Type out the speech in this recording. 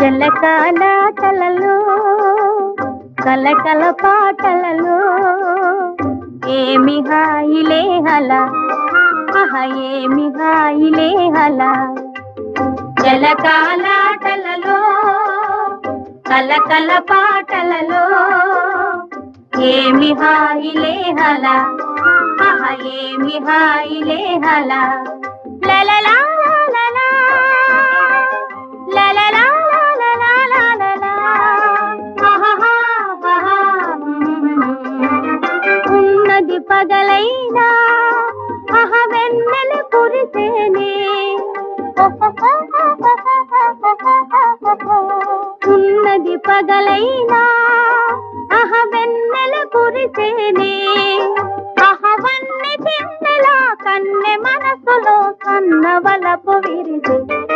జలకాలాటలలో కలకల పాటలలో ఏమి హాయిలే హలా ఏమి హాయిలే హలా జలకాలాటలలో కలకల పాటలలో ఏమి హాయిలే హలా ఏమి హాయిలే హలా లలలా ఉన్నది పగలైనా వెన్నెల కురిసేనే ఉన్నది పగలైనా వెన్నెల కురిసేనే వన్నె చిన్నెలా కన్నె మనసులో కన్నవలపు విరిసే